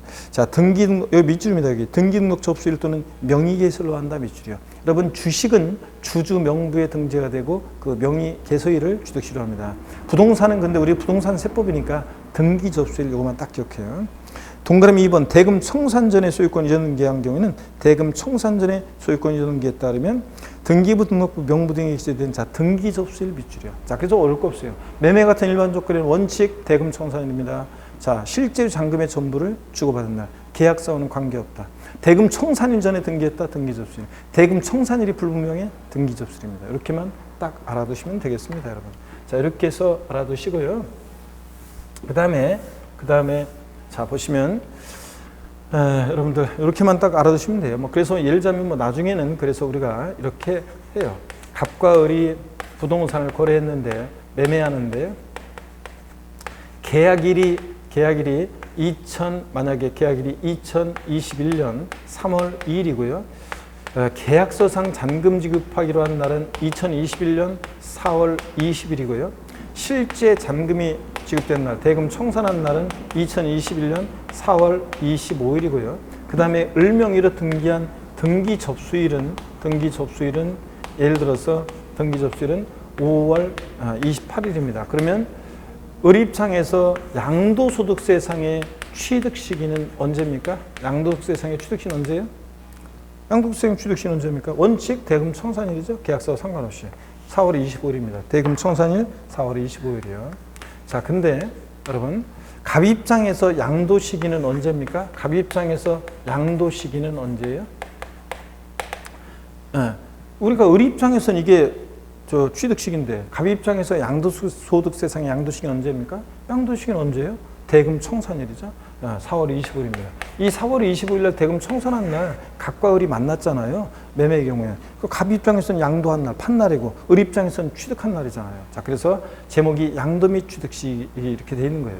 등기 등록 여기 밑줄입니다. 여기 등기 등록 접수일 또는 명의 개설로 한다 밑줄이요. 여러분 주식은 주주 명부에 등재가 되고 그 명의 개설일을 취득시로 합니다. 부동산은 근데 우리 부동산 세법이니까 등기 접수일 요거만 딱 기억해요. 동그라미 2번 대금 청산 전에 소유권 이전 등기한 경우에는 대금 청산 전에 소유권 이전 등기에 따르면 등기부 등록부 명부 등에 기재된 등기 접수일 밑줄이요. 그래서 어려울 거 없어요. 매매 같은 일반적 거래는 원칙 대금 청산일입니다. 실제로 잔금의 전부를 주고받은 날. 계약사와는 관계없다. 대금 청산일 전에 등기했다. 등기 접수일. 대금 청산일이 불분명해 등기 접수일입니다. 이렇게만 딱 알아두시면 되겠습니다, 여러분. 이렇게 해서 알아두시고요. 그 다음에 보시면 여러분들 이렇게만 딱 알아두시면 돼요. 그래서 예를 들자면 나중에는 그래서 우리가 이렇게 해요. 갑과 을이 부동산을 거래했는데 매매하는데 계약일이 만약에 계약일이 2021년 3월 2일이고요. 계약서상 잔금 지급하기로 한 날은 2021년 4월 20일이고요. 실제 잔금이 지급된 날, 대금 청산한 날은 2021년 4월 25일이고요. 그 다음에 을명의로 등기한 등기 접수일은 예를 들어서 등기 접수일은 5월 28일입니다. 그러면 을 입장에서 양도소득세상의 취득 시기는 언제입니까? 양도소득세상의 취득 시기는 언제예요? 양도소득세상 취득 시기는 언제입니까? 원칙 대금 청산일이죠. 계약서와 상관없이 4월 25일입니다. 대금 청산일 4월 25일이요. 근데 여러분 갑 입장에서 양도 시기는 언제입니까? 갑 입장에서 양도 시기는 언제예요? 우리가 을 입장에서는 이게 취득 시기인데 갑 입장에서 양도소득세상의 양도 시기는 언제입니까? 양도 시기는 언제예요? 대금 청산일이죠. 4월 25일입니다. 이 4월 25일 날 대금 청산한 날 갑과 을이 만났잖아요. 매매의 경우에. 갑 입장에서는 양도한 날, 판 날이고 을 입장에서는 취득한 날이잖아요. 그래서 제목이 양도 및 취득시 이렇게 돼 있는 거예요.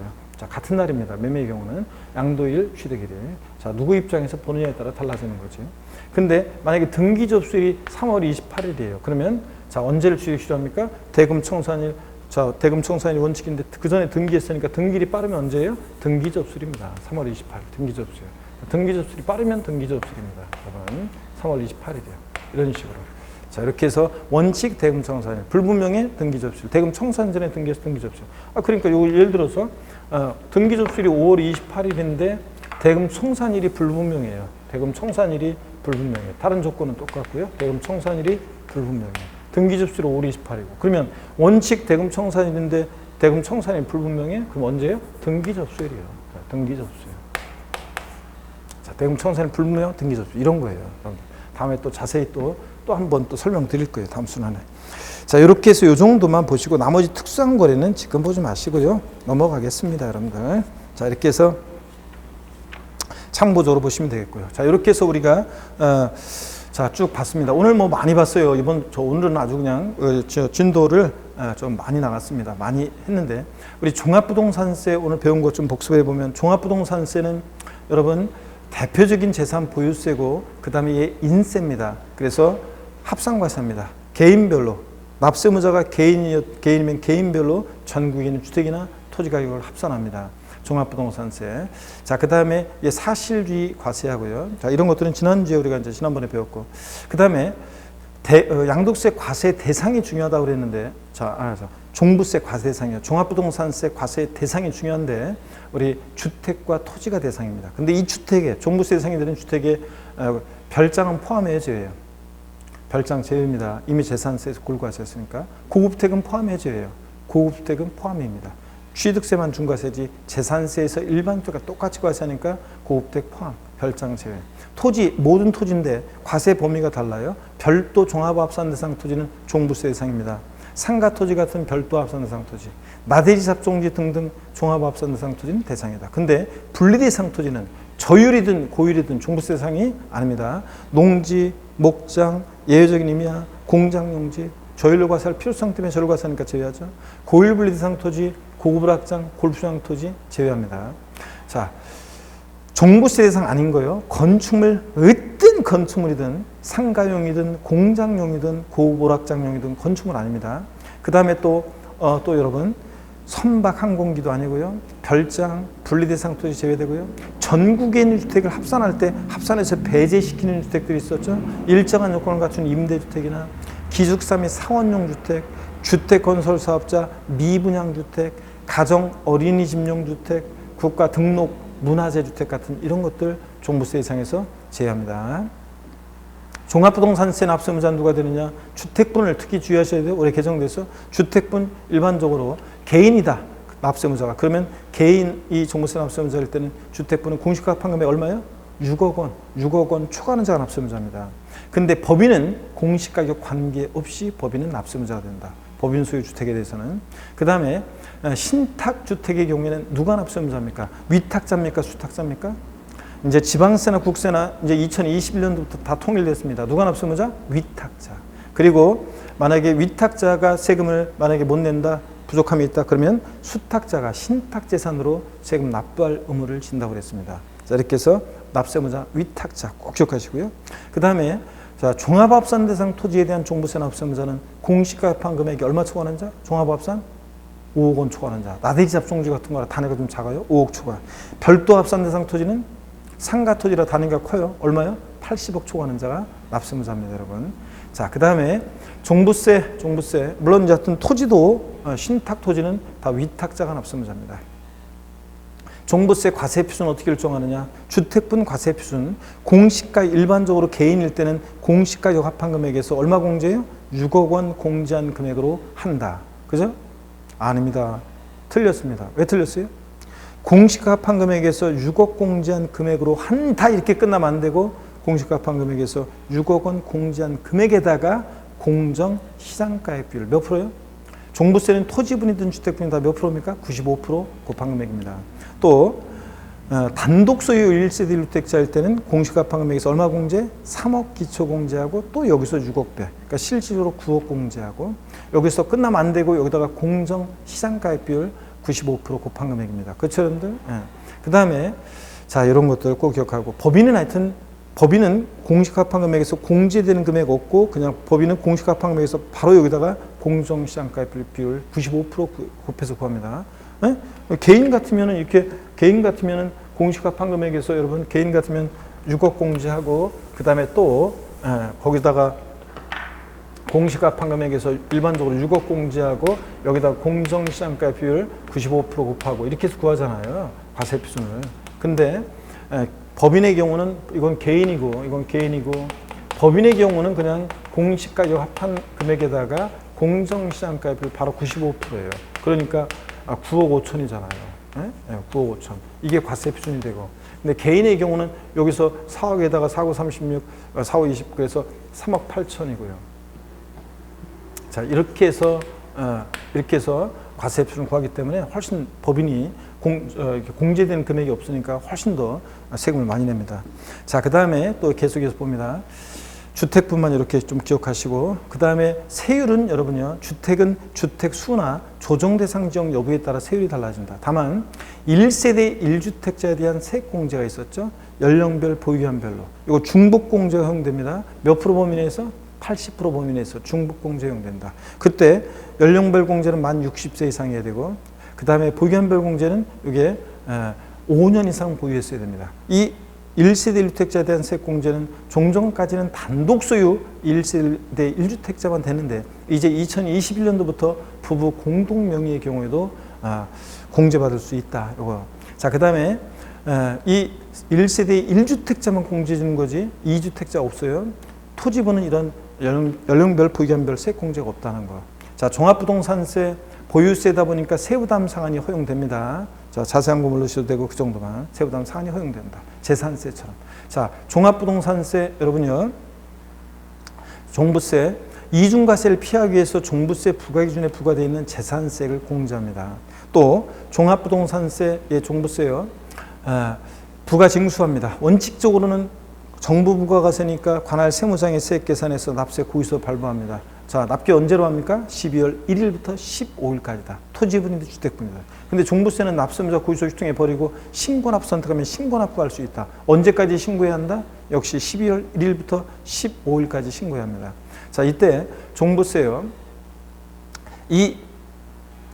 같은 날입니다. 매매의 경우는 양도일, 취득일이. 누구 입장에서 보느냐에 따라 달라지는 거지. 근데 만약에 등기 접수일이 3월 28일이에요. 그러면 언제를 취득시로 합니까? 대금 청산일. 대금 청산이 원칙인데 그 전에 등기했으니까 등기일이 빠르면 언제예요? 등기 접수일입니다. 3월 28일 등기 접수일. 등기 접수일이 빠르면 등기 접수일입니다. 여러분 3월 28일이요. 이런 식으로. 자, 이렇게 해서 원칙 대금 청산일, 불분명의 등기 접수일, 대금 청산 전에 등기해서 등기 접수일. 그러니까 요 예를 들어서 등기 접수일이 5월 28일인데 대금 청산일이 불분명해요. 대금 청산일이 불분명해요. 다른 조건은 똑같고요. 대금 청산일이 불분명해요. 등기 접수일이 5월 28일이고. 그러면 원칙 대금 청산일인데 대금 청산일이 불분명해? 그럼 언제예요? 등기 접수일이요. 등기 접수일. 자, 대금 청산일 불분명, 등기 접수일 이런 거예요. 다음에 또 자세히 또 한 번 또 설명드릴 거예요. 다음 순환에. 자, 이렇게 해서 이 정도만 보시고 나머지 특수한 거래는 지금 보지 마시고요. 넘어가겠습니다, 여러분들. 자, 이렇게 해서 참고적으로 보시면 되겠고요. 자, 이렇게 해서 우리가 자, 쭉 봤습니다. 오늘 뭐 많이 봤어요. 오늘은 아주 그냥 진도를 좀 많이 나갔습니다. 많이 했는데 우리 종합부동산세 오늘 배운 것 좀 복습해 보면 종합부동산세는 여러분 대표적인 재산 보유세고 그 다음에 얘 인세입니다. 그래서 합산과세입니다. 개인별로 납세무자가 개인이면 개인별로 전국에 있는 주택이나 토지 가격을 합산합니다. 종합부동산세. 자, 그 다음에 사실주의 과세하고요. 자, 이런 것들은 지난주에 우리가 이제 지난번에 배웠고, 그 다음에 양도세 과세 대상이 중요하다고 그랬는데, 자, 종부세 과세 대상이요. 종합부동산세 과세 대상이 중요한데, 우리 주택과 토지가 대상입니다. 근데 이 주택에, 종부세 대상이 되는 주택에 별장은 포함해줘요. 별장 제외입니다. 이미 재산세에서 골고하셨으니까. 고급주택은 포함해줘요. 고급주택은 포함입니다. 취득세만 중과세지 재산세에서 일반주가 똑같이 과세하니까 고급주택 포함, 별장 제외. 토지, 모든 토지인데 과세 범위가 달라요. 별도 종합합산 대상 토지는 종부세 대상입니다. 상가 토지 같은 별도 합산 대상 토지, 나대지 삽종지 등등 종합합산 대상 토지는 대상이다. 근데 분리 대상 토지는 저율이든 고율이든 종부세 대상이 아닙니다. 농지, 목장, 예외적인 임야, 공장용지, 저율로 과세할 필요성 때문에 저율 과세하니까 제외하죠. 고율 분리 대상 토지, 고급 오락장, 골프장 토지 제외합니다. 자, 종부세 대상 아닌 거요. 건축물, 어떤 건축물이든 상가용이든 공장용이든 고급 오락장용이든 건축물 아닙니다. 그 다음에 또 여러분 선박 항공기도 아니고요. 별장, 분리대상 토지 제외되고요. 전국에 있는 주택을 합산할 때 합산해서 배제시키는 주택들이 있었죠. 일정한 요건을 갖춘 임대주택이나 기숙사 및 사원용 주택, 주택건설사업자, 미분양주택, 가정 어린이집용 주택, 국가 등록 문화재 주택 같은 이런 것들 종부세 대상에서 제외합니다. 종합부동산세 납세무자는 누가 되느냐? 주택분을 특히 주의하셔야 돼요. 올해 개정돼서 주택분 일반적으로 개인이다. 납세무자가. 그러면 개인이 종부세 납세무자일 때는 주택분은 공시가격 판금액 얼마예요? 6억 원. 6억 원 초과하는 자가 납세무자입니다. 근데 법인은 공시가격 관계없이 법인은 납세무자가 된다. 법인 소유 주택에 대해서는. 그 다음에 신탁주택의 경우에는 누가 납세무자입니까? 위탁자입니까? 수탁자입니까? 이제 지방세나 국세나 이제 2021년도부터 다 통일됐습니다. 누가 납세무자? 위탁자. 그리고 만약에 위탁자가 세금을 만약에 못 낸다, 부족함이 있다, 그러면 수탁자가 신탁재산으로 세금 납부할 의무를 진다고 그랬습니다. 자, 이렇게 해서 납세무자, 위탁자 꼭 기억하시고요. 그 다음에 자, 종합합산 대상 토지에 대한 종부세 납세무자는 공시가격판 금액이 얼마 초과하는 자? 종합합산 5억 원 초과하는 자. 나대지 잡종지 같은 거라 단위가 좀 작아요. 5억 초과. 별도 합산 대상 토지는 상가 토지라 단위가 커요. 얼마요? 80억 초과하는 자가 납세무자입니다, 여러분. 자, 그 다음에 종부세. 물론 이제 하여튼 토지도 신탁 토지는 다 위탁자가 납세무자입니다. 종부세 과세 표준은 어떻게 결정하느냐? 주택분 과세 표준. 공시가 일반적으로 개인일 때는 공시가격 합한 금액에서 얼마 공제해요? 6억 원 공제한 금액으로 한다. 그죠? 아닙니다. 틀렸습니다. 왜 틀렸어요? 공시가 합한 금액에서 6억 공제한 금액으로 한다 이렇게 끝나면 안 되고 공시가 합한 금액에서 6억 원 공제한 금액에다가 공정 시장가액 비율 몇 프로요? 종부세는 토지분이든 주택분이 다 몇 프로입니까? 95% 곱한 금액입니다. 또 단독 소유 1세대 1주택자일 때는 공시가 합한 금액에서 얼마 공제? 3억 기초 공제하고 또 여기서 6억 배. 그러니까 실질적으로 9억 공제하고 여기서 끝나면 안 되고 여기다가 공정 시장가액 비율 95% 곱한 금액입니다. 그렇죠, 여러분들? 예. 그 다음에 자, 이런 것들 꼭 기억하고 법인은 공시가 합한 금액에서 공제되는 금액 없고 그냥 법인은 공시가 합한 금액에서 바로 여기다가 공정시장가액 비율 95% 곱해서 구합니다. 예? 개인 같으면은 공시가판 금액에서 여러분 개인 같으면 6억 공제하고 그 다음에 또 거기다가 공시가판 금액에서 일반적으로 6억 공제하고 여기다 공정시장가 비율 95% 곱하고 이렇게 해서 구하잖아요. 과세 표준을. 근데 법인의 경우는 이건 개인이고 법인의 경우는 그냥 공시가격 합한 금액에다가 공정시장가 비율 바로 95%예요. 그러니까 9억 5천이잖아요. 9억 5천. 이게 과세 표준이 되고. 근데 개인의 경우는 여기서 4억에다가 4억 36, 4억 20 그래서 3억 8천이고요. 자, 이렇게 해서 과세 표준을 구하기 때문에 훨씬 법인이 공제되는 금액이 없으니까 훨씬 더 세금을 많이 냅니다. 자, 그 다음에 또 계속해서 봅니다. 주택뿐만 이렇게 좀 기억하시고, 그 다음에 세율은 여러분요, 주택은 주택 수나 조정 대상 지역 여부에 따라 세율이 달라진다. 다만 1세대 1주택자에 대한 세액 공제가 있었죠. 연령별, 보유기한별로. 이거 중복 공제가 허용됩니다. 몇 프로 범위 내에서? 80% 범위 내에서 중복 공제 허용된다. 그때 연령별 공제는 만 60세 이상이어야 되고, 그 다음에 보유기한별 공제는 이게 5년 이상 보유했어야 됩니다. 이 1세대 1주택자에 대한 세액 공제는 종전까지는 단독 소유 1세대 1주택자만 되는데 이제 2021년도부터 부부 공동 명의의 경우에도 공제받을 수 있다. 이거. 자, 그 다음에 이 1세대 1주택자만 공제 주는 거지 2주택자 없어요. 토지분은 이런 연령별, 보유기한별 세액 공제가 없다는 거. 자, 종합부동산세 보유세다 보니까 세부담 상한이 허용됩니다. 자, 자세한 거 모르셔도 되고 그 정도만. 세부담 상한이 허용된다. 재산세처럼. 자, 종합부동산세 여러분요. 종부세, 이중과세를 피하기 위해서 종부세 부과기준에 부과되어 있는 재산세를 공제합니다. 또 종합부동산세의 종부세요. 부과징수합니다. 원칙적으로는 정부 부과과세니까 관할 세무장의 세액 계산에서 납세 고의서 발부합니다. 자, 납기 언제로 합니까? 12월 1일부터 15일까지다. 토지분인데 주택분이다. 근데 종부세는 납세무자 고의서 유통해 버리고 신고납부 선택하면 신고납부할 수 있다. 언제까지 신고해야 한다? 역시 12월 1일부터 15일까지 신고해야 합니다. 자, 이때 종부세요. 이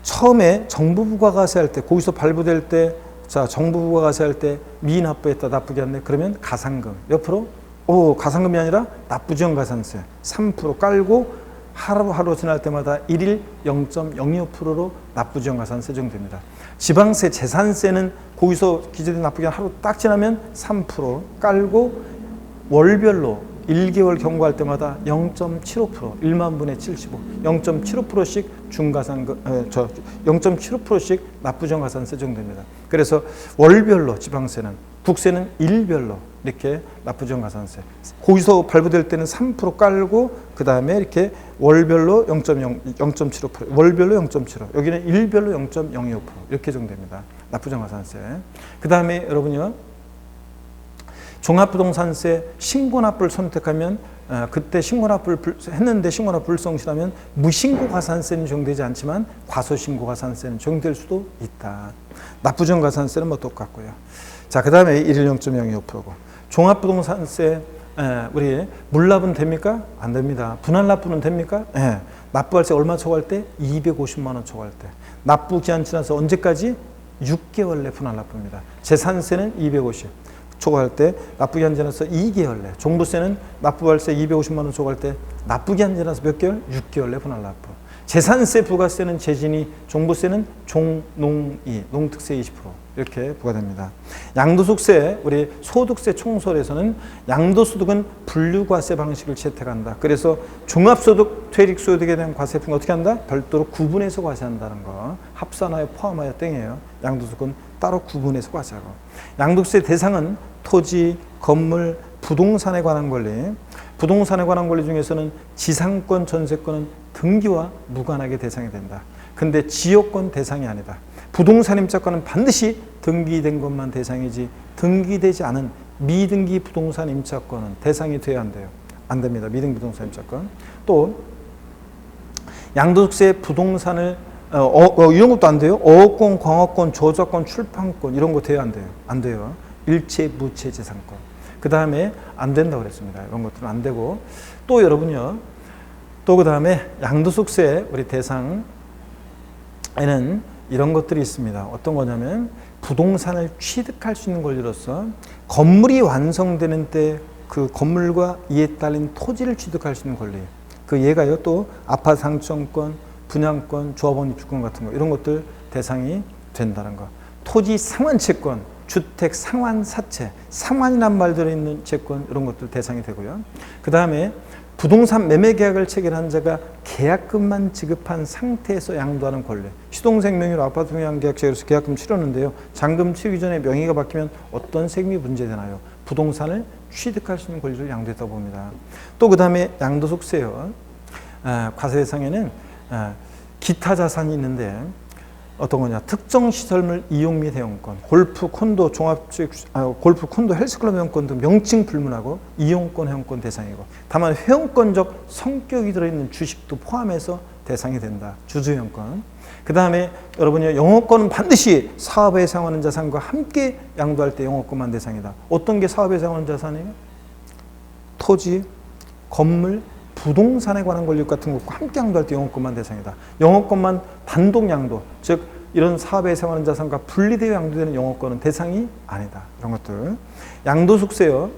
처음에 정부 부과과세할 때 고의서 발부될 때 자, 정부 부과과세할 때 미납부했다 납부기 한네 그러면 가산금 몇 프로? 가산금이 아니라 납부지원가산세 3% 깔고 하루하루 지날 때마다 1일 0.02%로 납부지원가산세 적용됩니다. 지방세, 재산세는 고의서 기재된 납부기한 하루 딱 지나면 3% 깔고 월별로 1개월 경과할 때마다 0.75%, 1만 분의 75, 0.75%씩 중가산금, 0.75%씩 납부지원가산세 적용됩니다. 그래서 월별로 지방세는, 국세는 일별로 이렇게 납부지원가산세. 고의서 발부될 때는 3% 깔고 그 다음에 이렇게 월별로 0.75%, 월별로 0.75, 여기는 일별로 0.02% 이렇게 적용됩니다. 납부지원가산세. 그 다음에 여러분요. 종합부동산세 신고납부를 선택하면 그때 신고납부를 했는데 신고납부 불성실하면 무신고가산세는 적용되지 않지만 과소신고가산세는 적용될 수도 있다. 납부지원가산세는 뭐 똑같고요. 자, 그 다음에 1일 0.02%고 종합부동산세 우리 물납은 됩니까? 안 됩니다. 분할납부는 됩니까? 납부할세 얼마 초과할 때? 250만 원 초과할 때. 납부기한 지나서 언제까지? 6개월 내 분할납부입니다. 재산세는 250. 초과할 때 납부기한 지나서 2개월 내. 종부세는 납부할세 250만 원 초과할 때 납부기한 지나서 몇 개월? 6개월 내 분할납부. 재산세, 부가세는 재진이, 종부세는 종농이, 농특세 20% 이렇게 부과됩니다. 양도소득세, 우리 소득세 총설에서는 양도소득은 분류과세 방식을 채택한다. 그래서 종합소득, 퇴직소득에 대한 과세품은 어떻게 한다? 별도로 구분해서 과세한다는 거. 합산하여 포함하여 땡이에요. 양도소득은 따로 구분해서 과세하고. 양도세 대상은 토지, 건물, 부동산에 관한 권리. 부동산에 관한 권리 중에서는 지상권, 전세권은 등기와 무관하게 대상이 된다. 근데 지역권 대상이 아니다. 부동산 임차권은 반드시 등기된 것만 대상이지 등기되지 않은 미등기 부동산 임차권은 대상이 돼야 한대요. 안 됩니다. 미등기 부동산 임차권. 또 양도소득세 부동산을 이런 것도 안 돼요. 어업권, 광업권, 저작권, 출판권 이런 거 돼야 안 돼요. 안 돼요. 일체, 무체 재산권. 그 다음에 안 된다고 그랬습니다. 이런 것들은 안 되고 또 여러분요. 또 그 다음에 양도소득세 우리 대상에는 이런 것들이 있습니다. 어떤 거냐면 부동산을 취득할 수 있는 권리로서 건물이 완성되는 때 그 건물과 이에 딸린 토지를 취득할 수 있는 권리. 그 예가요 또 아파트 상권권, 분양권, 조합원 입주권 같은 거 이런 것들 대상이 된다는 거. 토지 상환채권, 주택 상환 사채, 상환이란 말 들어있는 채권 이런 것들 대상이 되고요. 그 다음에 부동산 매매 계약을 체결한 자가 계약금만 지급한 상태에서 양도하는 권리. 시동생 명의로 아파트 분양 계약 체결해서 계약금 치렀는데요. 잔금 치르기 전에 명의가 바뀌면 어떤 세금이 문제되나요? 부동산을 취득할 수 있는 권리를 양도했다고 봅니다. 또 그 다음에 양도소득세요. 과세 대상에는 기타 자산이 있는데 어떤 거냐? 특정 시설물 이용 및 회원권, 골프, 콘도, 골프, 콘도, 헬스클럽 회원권 등 명칭 불문하고 이용권, 회원권 대상이고, 다만 회원권적 성격이 들어있는 주식도 포함해서 대상이 된다. 주주 회원권. 그 다음에 여러분이 영업권은 반드시 사업에 사용하는 자산과 함께 양도할 때 영업권만 대상이다. 어떤 게 사업에 사용하는 자산이에요? 토지, 건물, 부동산에 관한 권리 같은 것과 함께 양도할 때 영업권만 대상이다. 영업권만 단독 양도, 즉 이런 사업에 사용하는 자산과 분리되어 양도되는 영업권은 대상이 아니다. 이런 것들. 양도소득세요.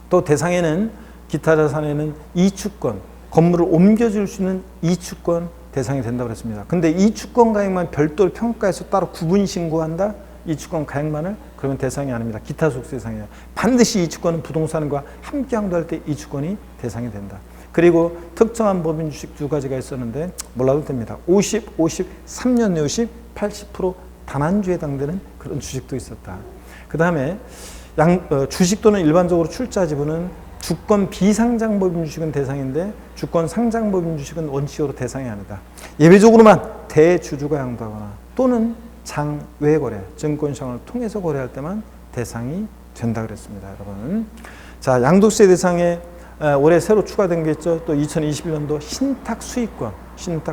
또 대상에는 기타 자산에는 이축권, 건물을 옮겨줄 수 있는 이축권 대상이 된다고 그랬습니다. 근데 이축권 가액만 별도로 평가해서 따로 구분 신고한다? 이축권 가액만을? 그러면 대상이 아닙니다. 기타 소득세 대상이에요. 반드시 이축권은 부동산과 함께 양도할 때 이축권이 대상이 된다. 그리고 특정한 법인 주식 두 가지가 있었는데 몰라도 됩니다. 50, 3년 50, 80% 단한주에 해당되는 그런 주식도 있었다. 그 다음에 주식 또는 일반적으로 출자 지분은 주권 비상장법인 주식은 대상인데 주권 상장법인 주식은 원칙적으로 대상이 아니다. 예외적으로만 대주주가 양도하거나 또는 장외 거래, 증권시장을 통해서 거래할 때만 대상이 된다 그랬습니다. 여러분. 자, 양도세 대상에 올해 새로 추가된 게 있죠. 또 2021년도 신탁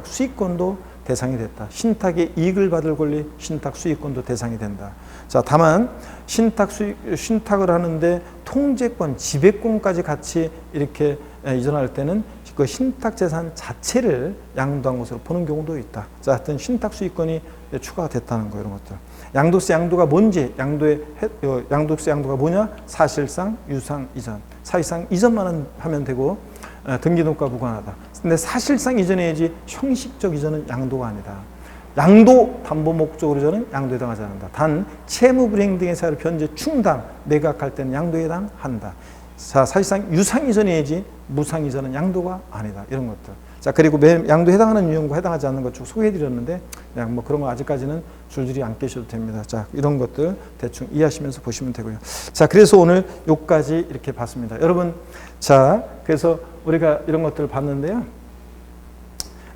수익권도 대상이 됐다. 신탁의 이익을 받을 권리, 신탁 수익권도 대상이 된다. 자, 다만 신탁을 하는데 통제권, 지배권까지 같이 이렇게 이전할 때는 그 신탁 재산 자체를 양도한 것으로 보는 경우도 있다. 자, 하여튼 신탁 수익권이 추가가 됐다는 거 이런 것들. 양도세 양도가 뭔지, 양도세 양도가 뭐냐? 사실상 유상 이전. 사실상 이전만 하면 되고 등기등록과 무관하다. 근데 사실상 이전해야지 형식적 이전은 양도가 아니다. 양도 담보 목적으로 이전은 양도에 해당하지 않는다. 단 채무 불이행 등의 사유로 변제 충당 매각할 때는 양도에 해당한다. 자, 사실상 유상 이전해야지 무상 이전은 양도가 아니다. 이런 것들. 자, 그리고 양도에 해당하는 유형과 해당하지 않는 것 쭉 소개해드렸는데 그냥 뭐 그런 거 아직까지는 줄줄이 안 깨셔도 됩니다. 자, 이런 것들 대충 이해하시면서 보시면 되고요. 자, 그래서 오늘 요까지 이렇게 봤습니다. 여러분, 자, 그래서 우리가 이런 것들을 봤는데요.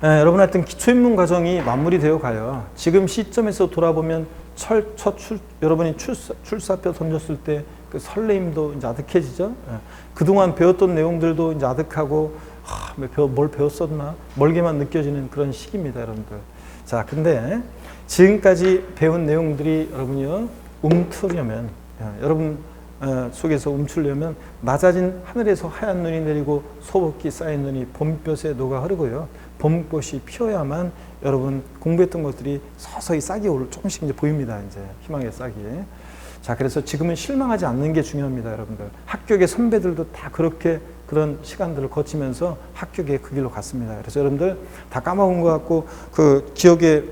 여러분 하여튼 기초입문 과정이 마무리되어 가요. 지금 시점에서 돌아보면 여러분이 출사표 던졌을 때 그 설레임도 이제 아득해지죠. 그동안 배웠던 내용들도 이제 아득하고 뭘 배웠었나 멀게만 느껴지는 그런 시기입니다, 여러분들. 자, 근데 지금까지 배운 내용들이 여러분이요 움트려면 여러분 속에서 움츠려면 낮아진 하늘에서 하얀 눈이 내리고 소복히 쌓인 눈이 봄볕에 녹아 흐르고요. 봄꽃이 피어야만 여러분 공부했던 것들이 서서히 싹이 조금씩 이제 보입니다. 이제 희망의 싹이. 자, 그래서 지금은 실망하지 않는 게 중요합니다, 여러분들. 합격의 선배들도 다 그렇게 그런 시간들을 거치면서 합격의 그 길로 갔습니다. 그래서 여러분들 다 까먹은 것 같고 그 기억에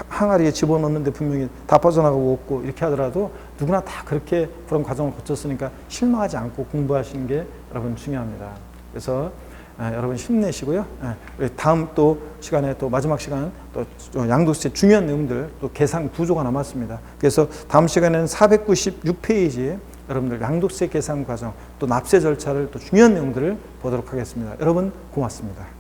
항아리에 집어넣는데 분명히 다 빠져나가고 없고 이렇게 하더라도 누구나 다 그렇게 그런 과정을 거쳤으니까 실망하지 않고 공부하시는 게 여러분 중요합니다. 그래서 여러분 힘내시고요. 다음 또 시간에 또 마지막 시간 또 양도세 중요한 내용들 또 계산 구조가 남았습니다. 그래서 다음 시간에는 496페이지에 여러분들 양도세 계산 과정 또 납세 절차를 또 중요한 내용들을 보도록 하겠습니다. 여러분 고맙습니다.